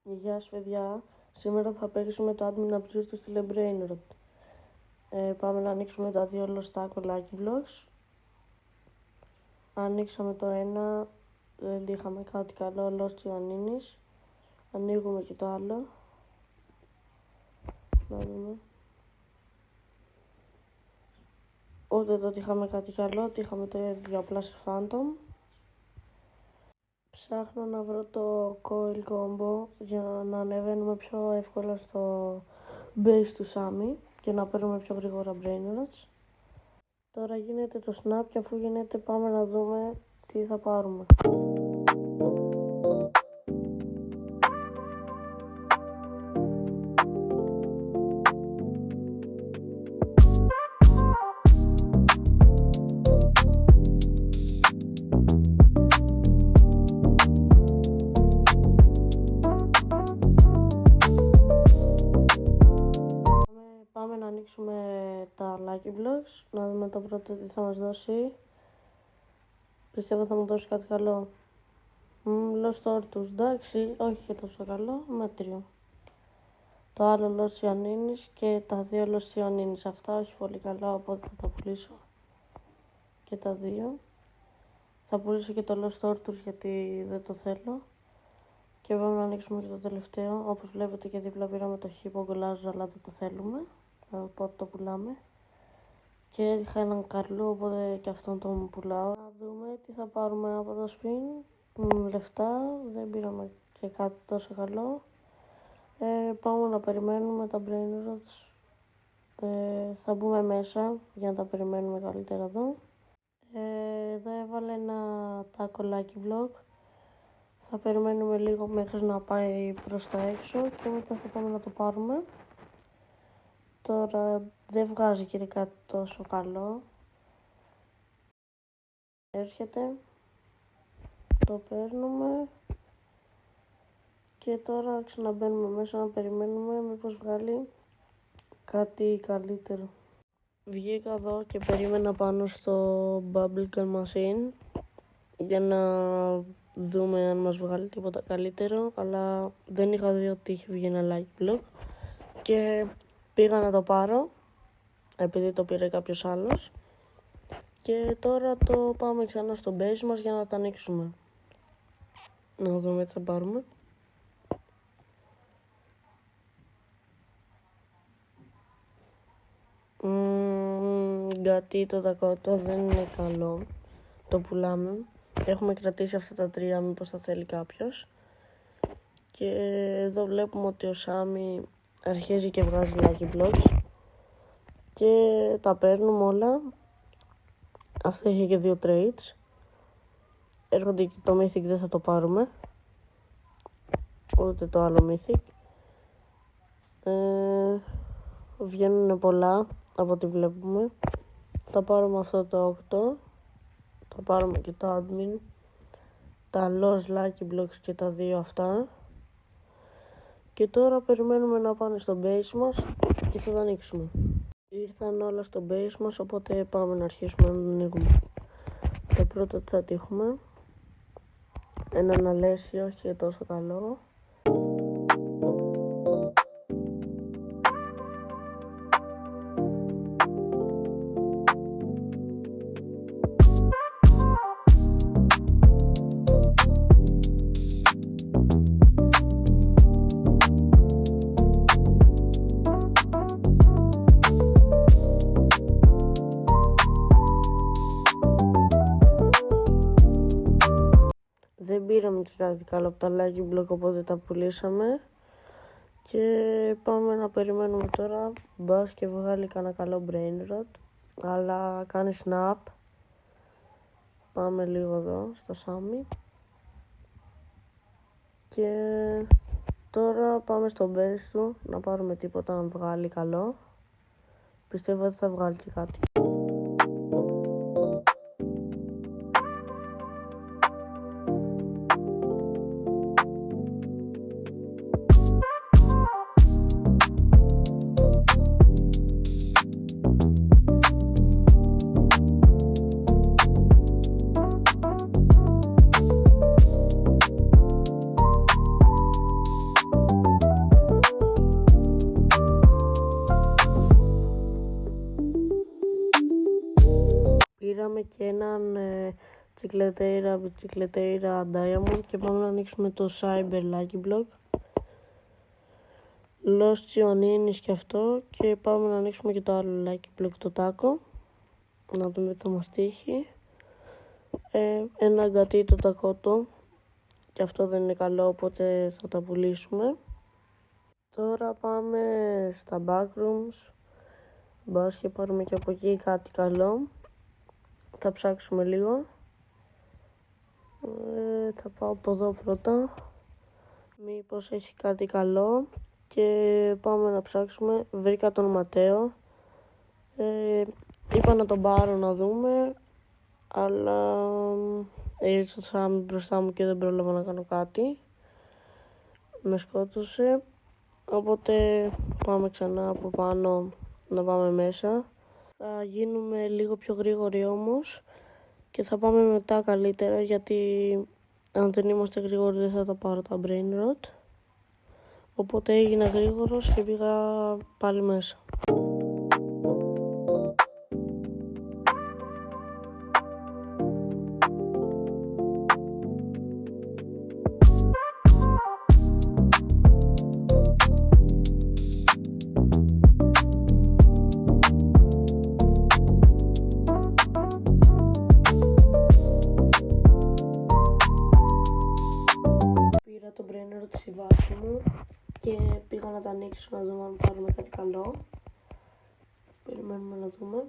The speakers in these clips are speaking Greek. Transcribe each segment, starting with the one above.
Γεια σας παιδιά, σήμερα θα παίξουμε το admin abuse του στυλ Brainrot. Πάμε να ανοίξουμε τα δύο λωστά Lucky Blocks. Ανοίξαμε το ένα, δεν είχαμε κάτι καλό, Lost Ioannidis. Ανοίγουμε και το άλλο. Να δούμε. Ούτε τότε είχαμε κάτι καλό, ότι είχαμε το ίδιο απλά σε Phantom. Ψάχνω να βρω το coil combo για να ανεβαίνουμε πιο εύκολα στο base του Sammy και να παίρνουμε πιο γρήγορα Brainrots. Τώρα γίνεται το snap και αφού γίνεται πάμε να δούμε τι θα πάρουμε. Πάμε να ανοίξουμε τα Lucky Blocks, να δούμε το πρώτο τι θα μας δώσει. Πιστεύω θα μου δώσει κάτι καλό. Lost Ortus, εντάξει, όχι και τόσο καλό, μέτριο. Το άλλο Lost Ioannidis και τα δύο Lost Ioannidis, αυτά όχι πολύ καλά, οπότε θα τα πουλήσω. Και τα δύο. Θα πουλήσω και το Lost Ortus γιατί δεν το θέλω. Και πάμε να ανοίξουμε και το τελευταίο. Όπως βλέπετε και δίπλα πήραμε το Hippo Γκολάζο, αλλά δεν το θέλουμε. Οπότε το πουλάμε. Και είχα έναν καρλού, οπότε και αυτόν τον πουλάω. Να δούμε τι θα πάρουμε από το spin. Λεφτά, δεν πήραμε και κάτι τόσο καλό. Πάμε να περιμένουμε τα Brainrots. Θα μπούμε μέσα για να τα περιμένουμε καλύτερα εδώ. Εδώ έβαλε ένα τάκο Lucky Block. Θα περιμένουμε λίγο μέχρι να πάει προς τα έξω και μετά θα πάμε να το πάρουμε. Τώρα δεν βγάζει και κάτι τόσο καλό. Έρχεται, το παίρνουμε και τώρα ξαναμπαίνουμε μέσα να περιμένουμε μήπως βγάλει κάτι καλύτερο. Βγήκα εδώ και περίμενα πάνω στο Bubblegum Machine για να δούμε αν μας βγάλει τίποτα καλύτερο, αλλά δεν είχα δει ότι είχε βγει ένα Lucky Block και πήγα να το πάρω επειδή το πήρε κάποιος άλλος και τώρα το πάμε ξανά στο base μας για να το ανοίξουμε. Να δούμε τι θα πάρουμε. Γιατί το Dakota δεν είναι καλό, το πουλάμε. Έχουμε κρατήσει αυτά τα τρία, μήπως θα θέλει κάποιος. Και εδώ βλέπουμε ότι ο Sammy αρχίζει και βγάζει Lucky Blocks και τα παίρνουμε όλα. Αυτό είχε και δύο trades. Έρχονται και το Mythic, δεν θα το πάρουμε, ούτε το άλλο Mythic. Βγαίνουν πολλά από ό,τι βλέπουμε. Θα πάρουμε αυτό το 8, θα πάρουμε και το admin, τα Lost Lucky Blocks και τα δύο αυτά. Και τώρα περιμένουμε να πάνε στο base μας και θα τα ανοίξουμε. Ήρθαν όλα στο base μας, οπότε πάμε να αρχίσουμε να το ανοίγουμε. Το πρώτο τι θα τύχουμε, έναν Alessio, όχι και τόσο καλό. Δεν πήραμε και κάτι καλό από τα Lucky Block, οπότε τα πουλήσαμε. Και πάμε να περιμένουμε τώρα, μπας και βγάλει κανένα καλό Brainrot, αλλά κάνει snap. Πάμε λίγο εδώ στο Sammy. Και τώρα πάμε στο base του να πάρουμε τίποτα αν βγάλει καλό. Πιστεύω ότι θα βγάλει και κάτι. και έναν Bicicleteira Diamond και πάμε να ανοίξουμε το Cyber Lucky Block. Los Cionines και αυτό, και πάμε να ανοίξουμε και το άλλο Lucky Block, το Taco. Να δούμε τι θα μας τύχει. Ένα γκατί το Takoto, και αυτό δεν είναι καλό, οπότε θα τα πουλήσουμε. Τώρα πάμε στα backrooms. Μπας και πάρουμε και από εκεί κάτι καλό. Θα ψάξουμε λίγο. Θα πάω από εδώ πρώτα. Μήπως έχει κάτι καλό. Και πάμε να ψάξουμε. Βρήκα τον Ματέο. Είπα να τον πάρω να δούμε. Αλλά ήρθε το Σάμι μπροστά μου και δεν πρόλαβα να κάνω κάτι. Με σκότωσε. Οπότε πάμε ξανά από πάνω να πάμε μέσα. Θα γίνουμε λίγο πιο γρήγοροι όμως και θα πάμε μετά καλύτερα, γιατί αν δεν είμαστε γρήγοροι δεν θα τα πάρω τα brain rot. Οπότε έγινα γρήγορος και πήγα πάλι μέσα. Το brain rot στη βάση μου και πήγα να τα ανοίξω να δούμε αν πάρουμε κάτι καλό. Περιμένουμε να δούμε.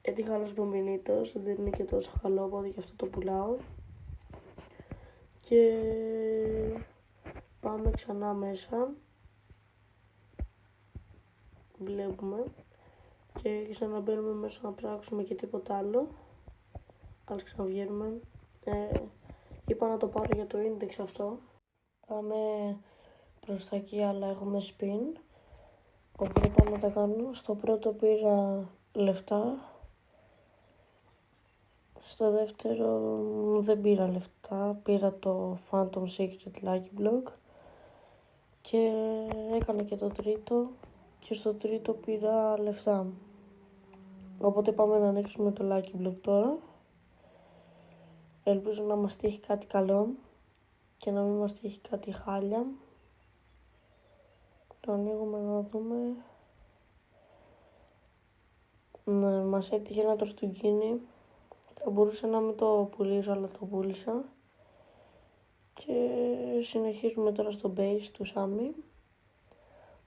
Έτυχα άλλος μπομπινίτος, δεν είναι και τόσο καλό, οπότε και αυτό το πουλάω. Και πάμε ξανά μέσα. Βλέπουμε και ξαναμπαίνουμε μέσα να πράξουμε και τίποτα άλλο. Ας ξαναβγαίνουμε. Είπα να το πάρω για το index αυτό. Πάμε προς τα εκεί, αλλά έχουμε spin. Οπότε πάμε να τα κάνω. Στο πρώτο πήρα λεφτά. Στο δεύτερο δεν πήρα λεφτά. Πήρα το Phantom Secret Lucky Block. Και έκανα και το τρίτο. Και στο τρίτο πήρα λεφτά. Οπότε πάμε να ανοίξουμε το Lucky Block τώρα. Ελπίζω να μας τύχει κάτι καλό και να μην μας τύχει κάτι χάλια. Το ανοίγουμε να δούμε. Ναι, μας έτυχε ένα τορτουγκίνι. Θα μπορούσα να μην το πουλήσω, αλλά το πούλησα. Και συνεχίζουμε τώρα στο base του Σάμι.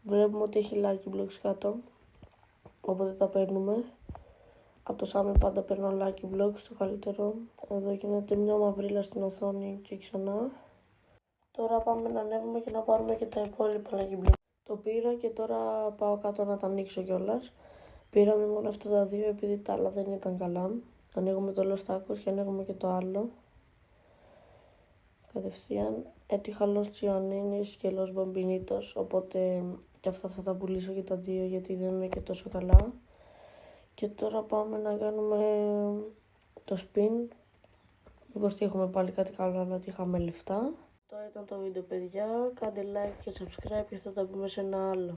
Βλέπουμε ότι έχει lucky blocks κάτω, οπότε τα παίρνουμε. Από το Σάμι πάντα παίρνω lucky blocks, το καλύτερο. Εδώ γίνεται μια μαυρίλα στην οθόνη και ξανά. Τώρα πάμε να ανέβουμε και να πάρουμε και τα υπόλοιπα lucky blocks. Το πήρα και τώρα πάω κάτω να τα ανοίξω κιόλας. Πήραμε μόνο αυτά τα δύο επειδή τα άλλα δεν ήταν καλά. Ανοίγουμε το Los Tacos και ανοίγουμε και το άλλο. Κατευθείαν έτυχα Los Cionines και Los Bombinitos, οπότε και αυτά θα τα πουλήσω και τα δύο γιατί δεν είναι και τόσο καλά. Και τώρα πάμε να κάνουμε το spin. Μήπως έχουμε πάλι κάτι καλό, αλλά είχαμε λεφτά. Αυτό ήταν το βίντεο, παιδιά. Κάντε like και subscribe και θα τα πούμε σε ένα άλλο.